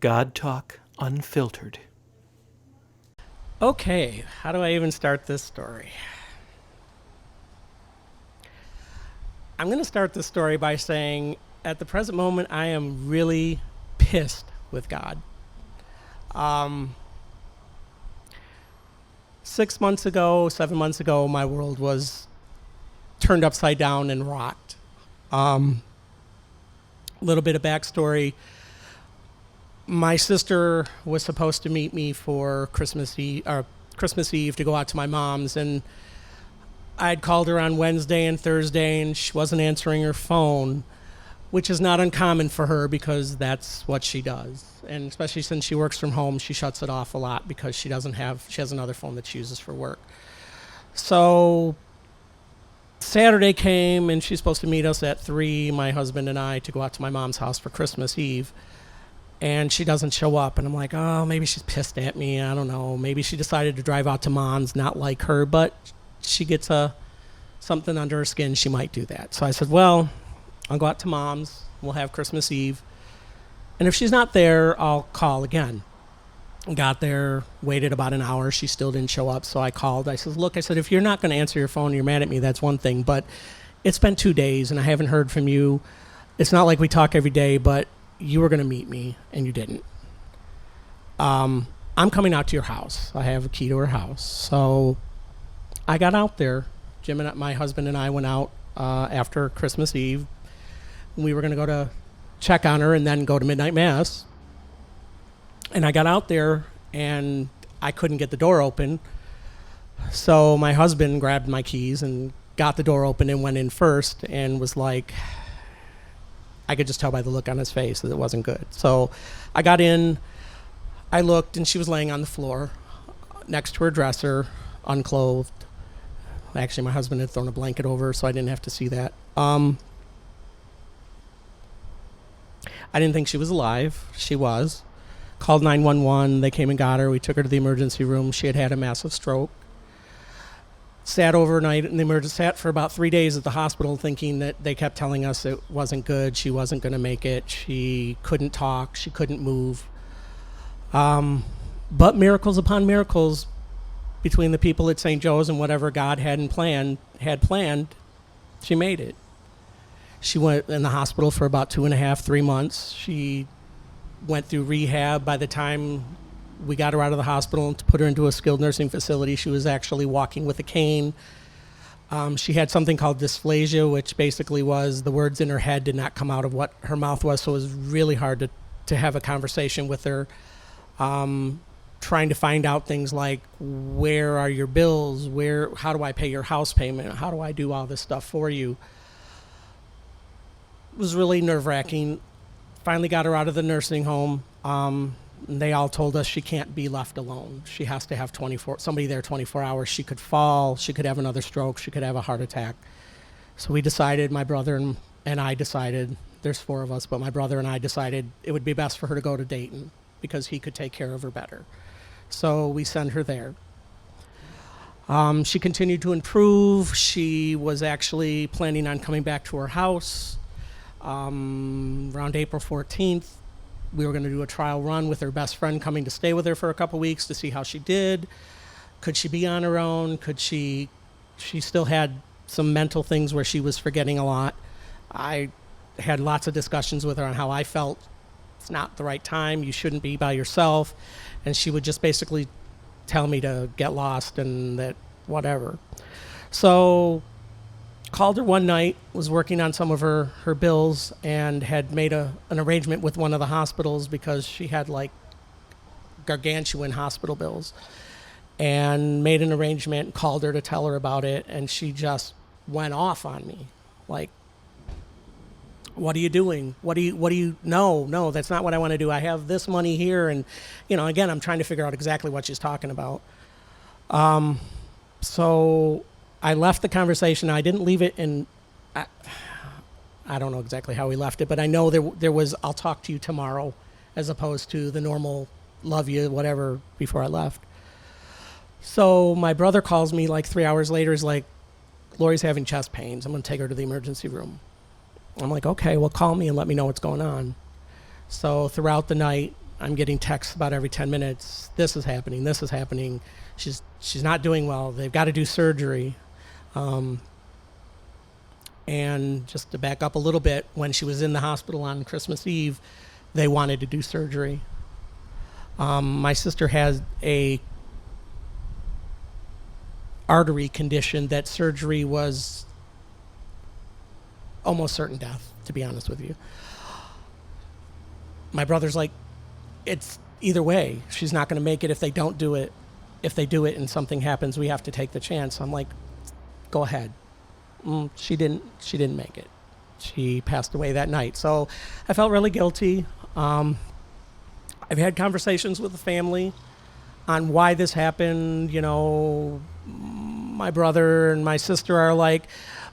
God Talk Unfiltered. Okay, how do I even start this story? I'm going to start this story by saying at the present moment, I am really pissed with God. 6 months ago, 7 months ago, my world was turned upside down and rocked. A little bit of backstory. My sister was supposed to meet me for Christmas Eve to go out to my mom's, and I'd called her on Wednesday and Thursday, and she wasn't answering her phone, which is not uncommon for her because that's what she does. And especially since she works from home, she shuts it off a lot because she has another phone that she uses for work. So Saturday came, and she's supposed to meet us at 3, my husband and I, to go out to my mom's house for Christmas Eve. And she doesn't show up, and I'm like, oh, maybe she's pissed at me. I don't know. Maybe she decided to drive out to mom's, not like her, but she gets something under her skin. She might do that. So I said, well, I'll go out to mom's. We'll have Christmas Eve. And if she's not there, I'll call again. Got there, waited about an hour. She still didn't show up. So I called. I said, look, if you're not going to answer your phone, you're mad at me, that's one thing. But it's been 2 days, and I haven't heard from you. It's not like we talk every day, but you were going to meet me, and you didn't. I'm coming out to your house. I have a key to her house. So I got out there. Jim and my husband and I went out after Christmas Eve. We were going to go to check on her and then go to midnight mass. And I got out there, and I couldn't get the door open. So my husband grabbed my keys and got the door open and went in first, and was like, I could just tell by the look on his face that it wasn't good. So I got in, I looked, and she was laying on the floor next to her dresser, unclothed. Actually, my husband had thrown a blanket over her, so I didn't have to see that. I didn't think she was alive. She was. Called 911. They came and got her. We took her to the emergency room. She had had a massive stroke. Sat overnight in the emergency, sat for about 3 days at the hospital, thinking that they kept telling us it wasn't good. She wasn't going to make it. She couldn't talk. She couldn't move. But miracles upon miracles between the people at St. Joe's and whatever God had planned, she made it. She went in the hospital for about 2.5, 3 months. She went through rehab. By the time we got her out of the hospital and to put her into a skilled nursing facility, she was actually walking with a cane. She had something called dysphagia, which basically was the words in her head did not come out of what her mouth was, so it was really hard to have a conversation with her. Trying to find out things like, where are your bills? How do I pay your house payment? How do I do all this stuff for you? It was really nerve-wracking. Finally got her out of the nursing home. They all told us she can't be left alone. She has to have somebody there 24 hours. She could fall. She could have another stroke. She could have a heart attack. So we decided, my brother and I decided, there's 4 of us, but my brother and I decided it would be best for her to go to Dayton because he could take care of her better. So we sent her there. She continued to improve. She was actually planning on coming back to her house. Around April 14th, we were going to do a trial run with her best friend coming to stay with her for a couple weeks to see how she did. Could she be on her own? She still had some mental things where she was forgetting a lot. I had lots of discussions with her on how I felt it's not the right time. You shouldn't be by yourself. And she would just basically tell me to get lost and that whatever. So called her one night, was working on some of her bills, and had made an arrangement with one of the hospitals because she had like gargantuan hospital bills, and made an arrangement, called her to tell her about it, and she just went off on me. Like, what are you doing? What do you, no, that's not what I want to do. I have this money here. And, again, I'm trying to figure out exactly what she's talking about. So I left the conversation. I didn't leave it in, I don't know exactly how we left it, but I know there was, I'll talk to you tomorrow, as opposed to the normal love you, whatever, before I left. So my brother calls me like 3 hours later. He's like, Lori's having chest pains. I'm going to take her to the emergency room. I'm like, okay, well, call me and let me know what's going on. So throughout the night, I'm getting texts about every 10 minutes. This is happening. This is happening. She's not doing well. They've got to do surgery. And just to back up a little bit, when she was in the hospital on Christmas Eve, they wanted to do surgery. My sister has a artery condition that surgery was almost certain death, to be honest with you. My brother's like, it's either way. She's not going to make it if they don't do it. If they do it and something happens, we have to take the chance. I'm like, go ahead. She didn't make it. She passed away that night. So I felt really guilty. I've had conversations with the family on why this happened. You know, my brother and my sister are like,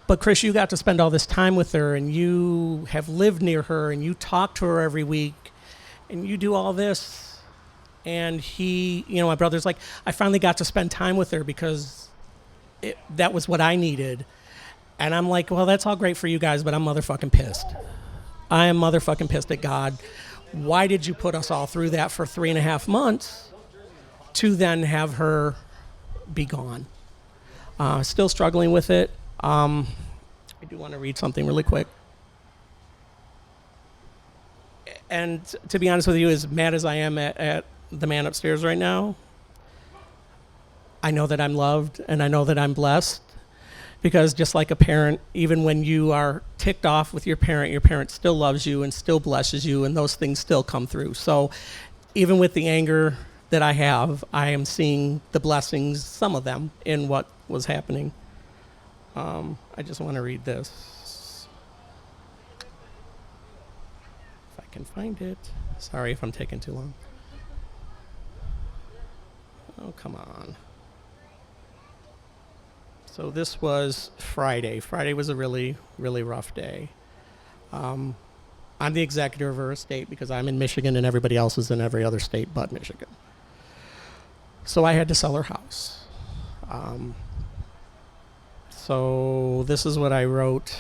but Chris, you got to spend all this time with her, and you have lived near her, and you talk to her every week, and you do all this. And my brother's like, I finally got to spend time with her because that was what I needed. And I'm like, well, that's all great for you guys, but I'm motherfucking pissed. I am motherfucking pissed at God. Why did you put us all through that for 3.5 months to then have her be gone? Still struggling with it. I do want to read something really quick. And to be honest with you, as mad as I am at the man upstairs right now, I know that I'm loved and I know that I'm blessed, because just like a parent, even when you are ticked off with your parent still loves you and still blesses you, and those things still come through. So even with the anger that I have, I am seeing the blessings, some of them, in what was happening. I just want to read this. If I can find it. Sorry if I'm taking too long. Oh, come on. So this was Friday. Friday was a really, really rough day. I'm the executor of her estate because I'm in Michigan and everybody else is in every other state but Michigan. So I had to sell her house. So this is what I wrote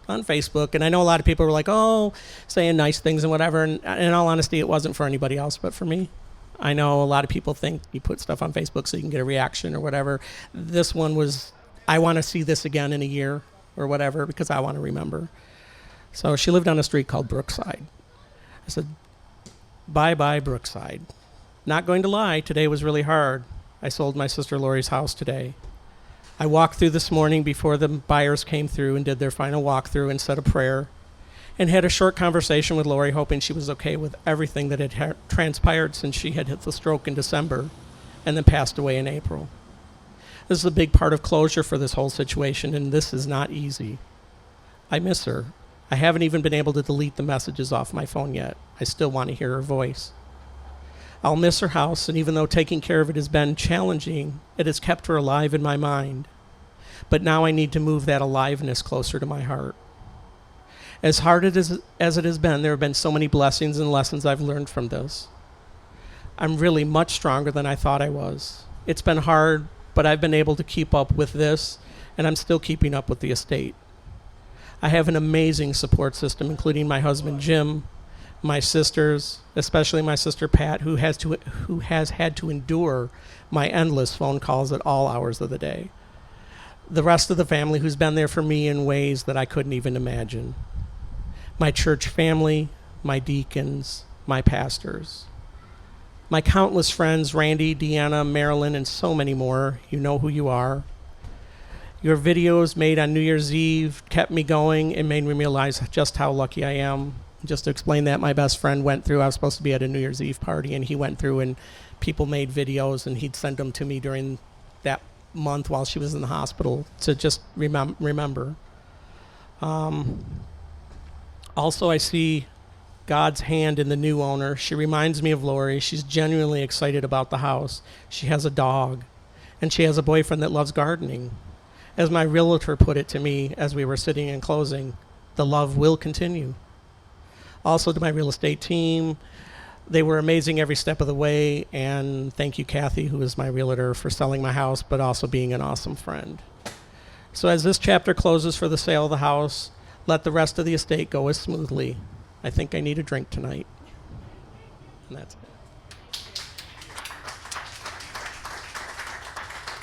on Facebook. And I know a lot of people were like, oh, saying nice things and whatever. And in all honesty, it wasn't for anybody else but for me. I know a lot of people think you put stuff on Facebook so you can get a reaction or whatever. This one was, I want to see this again in a year or whatever because I want to remember. So she lived on a street called Brookside. I said, bye-bye, Brookside. Not going to lie, today was really hard. I sold my sister Lori's house today. I walked through this morning before the buyers came through and did their final walkthrough and said a prayer and had a short conversation with Lori, hoping she was okay with everything that had transpired since she had hit the stroke in December and then passed away in April. This is a big part of closure for this whole situation, and this is not easy. I miss her. I haven't even been able to delete the messages off my phone yet. I still want to hear her voice. I'll miss her house, and even though taking care of it has been challenging, it has kept her alive in my mind. But now I need to move that aliveness closer to my heart. As hard as it has been, there have been so many blessings and lessons I've learned from this. I'm really much stronger than I thought I was. It's been hard, but I've been able to keep up with this, and I'm still keeping up with the estate. I have an amazing support system, including my husband, Jim, my sisters, especially my sister Pat, who has had to endure my endless phone calls at all hours of the day. The rest of the family who's been there for me in ways that I couldn't even imagine. My church family, my deacons, my pastors. My countless friends, Randy, Deanna, Marilyn, and so many more. You know who you are. Your videos made on New Year's Eve kept me going and made me realize just how lucky I am. Just to explain that, my best friend went through, I was supposed to be at a New Year's Eve party, and he went through and people made videos, and he'd send them to me during that month while she was in the hospital to just remember. Also, I see God's hand in the new owner. She reminds me of Lori. She's genuinely excited about the house. She has a dog, and she has a boyfriend that loves gardening. As my realtor put it to me as we were sitting in closing, the love will continue. Also to my real estate team, they were amazing every step of the way, and thank you, Kathy, who is my realtor, for selling my house, but also being an awesome friend. So as this chapter closes for the sale of the house, let the rest of the estate go as smoothly. I think I need a drink tonight. And that's it.